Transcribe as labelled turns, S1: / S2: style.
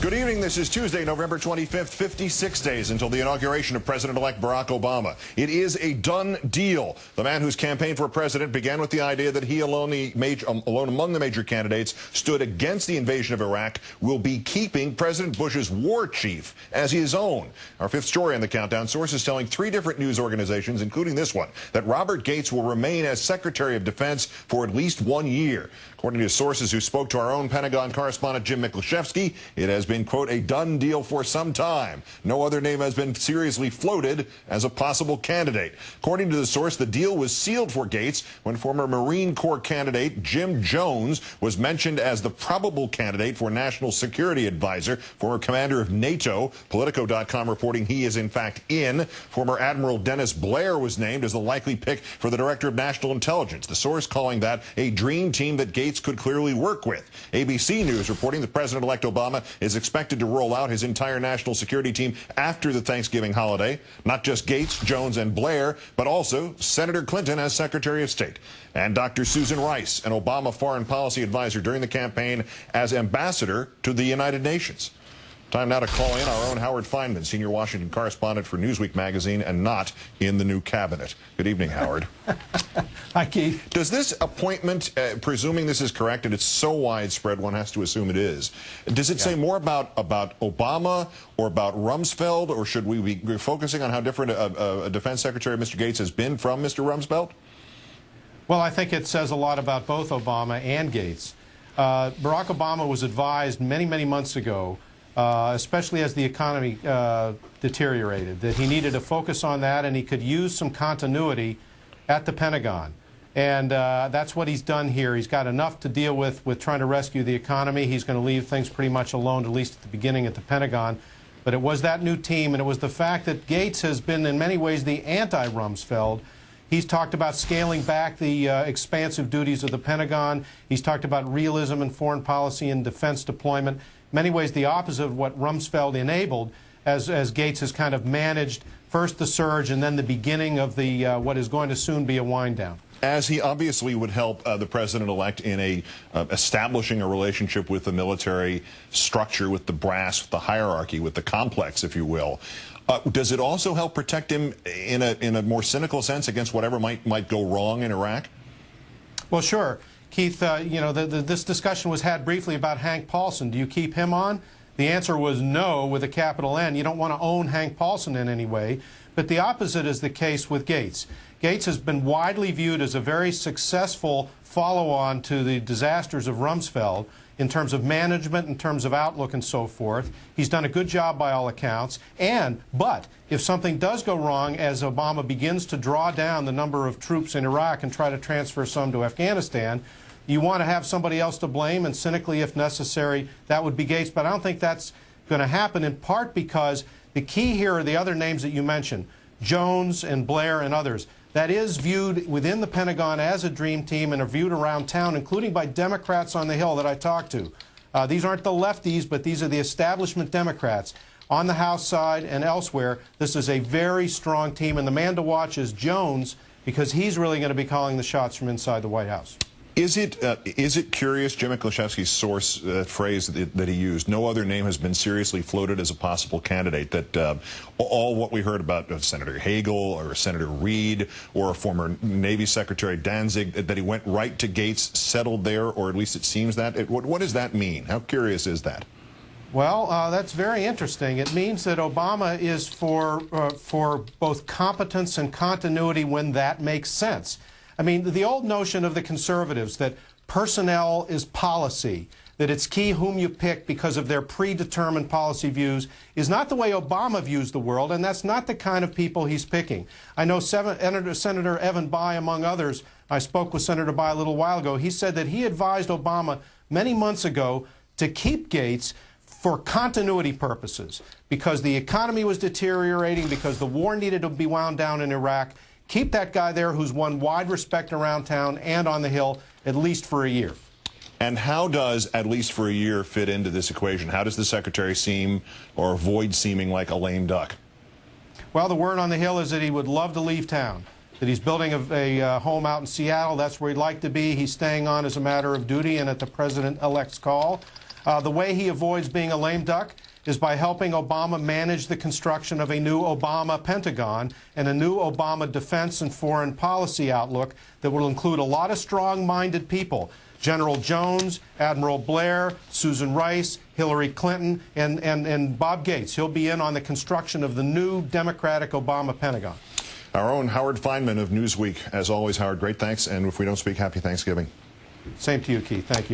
S1: Good evening. This is Tuesday, November 25th, 56 days until the inauguration of President-elect Barack Obama. It is a done deal. The man whose campaign for president began with the idea that he alone among the major candidates stood against the invasion of Iraq will be keeping President Bush's war chief as his own. Our fifth story on the countdown, sources telling three different news organizations, including this one, that Robert Gates will remain as Secretary of Defense for at least 1 year. According to sources who spoke to our own Pentagon correspondent Jim Miklashevsky, it has been, quote, a done deal for some time. No other name has been seriously floated as a possible candidate. According to the source, the deal was sealed for Gates when former Marine Corps candidate Jim Jones was mentioned as the probable candidate for National Security Advisor, former commander of NATO. Politico.com reporting he is in fact in. Former Admiral Dennis Blair was named as the likely pick for the Director of National Intelligence. The source calling that a dream team that Gates could clearly work with. ABC News reporting that President-elect Obama is expected to roll out his entire national security team after the Thanksgiving holiday. Not just Gates, Jones, and Blair, but also Senator Clinton as Secretary of State. And Dr. Susan Rice, an Obama foreign policy advisor during the campaign, as ambassador to the United Nations. Time now to call in our own Howard Fineman, senior Washington correspondent for Newsweek magazine and not in the new cabinet. Good evening, Howard.
S2: Hi, Keith.
S1: Does this appointment, presuming this is correct, and it's so widespread one has to assume it is, does it say more about Obama or about Rumsfeld, or should we be focusing on how different a defense secretary Mr. Gates has been from Mr. Rumsfeld?
S2: Well, I think it says a lot about both Obama and Gates. Barack Obama was advised many, many months ago, especially as the economy deteriorated, that he needed to focus on that and he could use some continuity at the Pentagon. And that's what he's done here. He's got enough to deal with trying to rescue the economy. He's going to leave things pretty much alone, at least at the beginning at the Pentagon. But it was that new team, and it was the fact that Gates has been in many ways the anti-Rumsfeld. He's talked about scaling back the expansive duties of the Pentagon. He's talked about realism in foreign policy and defense deployment. Many ways the opposite of what Rumsfeld enabled, as Gates has kind of managed first the surge and then the beginning of the what is going to soon be a wind down.
S1: As he obviously would help the president-elect in establishing a relationship with the military structure, with the brass, with the hierarchy, with the complex, if you will. Does it also help protect him in a more cynical sense against whatever might go wrong in Iraq?
S2: Well, sure. Keith, you know, this discussion was had briefly about Hank Paulson. Do you keep him on? The answer was no, with a capital N. You don't want to own Hank Paulson in any way. But the opposite is the case with Gates. Gates has been widely viewed as a very successful follow-on to the disasters of Rumsfeld in terms of management, in terms of outlook and so forth. He's done a good job by all accounts. But if something does go wrong as Obama begins to draw down the number of troops in Iraq and try to transfer some to Afghanistan, you want to have somebody else to blame, and cynically, if necessary, that would be Gates. But I don't think that's going to happen, in part because the key here are the other names that you mentioned, Jones and Blair and others. That is viewed within the Pentagon as a dream team and are viewed around town, including by Democrats on the Hill that I talked to. These aren't the lefties, but these are the establishment Democrats. On the House side and elsewhere, this is a very strong team, and the man to watch is Jones, because he's really going to be calling the shots from inside the White House.
S1: Is it curious, Jim Miklashevsky's source phrase that he used, no other name has been seriously floated as a possible candidate, that all what we heard about Senator Hagel or Senator Reid or a former Navy Secretary Danzig, that he went right to Gates, settled there, or at least it seems that? What does that mean? How curious is that?
S2: Well, that's very interesting. It means that Obama is for both competence and continuity when that makes sense. I mean, the old notion of the conservatives that personnel is policy, that it's key whom you pick because of their predetermined policy views, is not the way Obama views the world, and that's not the kind of people he's picking. I know Senator Evan Bayh, among others, I spoke with Senator Bayh a little while ago. He said that he advised Obama many months ago to keep Gates for continuity purposes, because the economy was deteriorating, because the war needed to be wound down in Iraq. Keep that guy there who's won wide respect around town and on the Hill, at least for a year.
S1: And how does at least for a year fit into this equation? How does the secretary seem or avoid seeming like a lame duck?
S2: Well, the word on the Hill is that he would love to leave town, that he's building a home out in Seattle. That's where he'd like to be. He's staying on as a matter of duty and at the president-elect's call. The way he avoids being a lame duck is by helping Obama manage the construction of a new Obama Pentagon and a new Obama defense and foreign policy outlook that will include a lot of strong-minded people. General Jones, Admiral Blair, Susan Rice, Hillary Clinton, and Bob Gates. He'll be in on the construction of the new Democratic Obama Pentagon.
S1: Our own Howard Fineman of Newsweek. As always, Howard, great thanks. And if we don't speak, happy Thanksgiving.
S2: Same to you, Keith. Thank you.